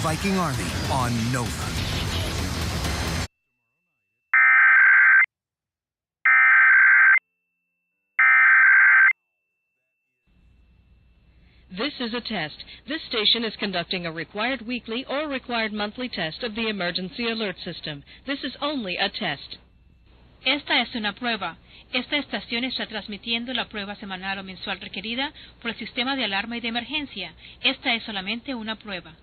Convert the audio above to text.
Viking Army on Nova. This is a test. This station is conducting a required weekly or required monthly test of the emergency alert system. This is only a test. Esta es una prueba. Esta estación está transmitiendo la prueba semanal o mensual requerida por el sistema de alarma y de emergencia. Esta es solamente una prueba.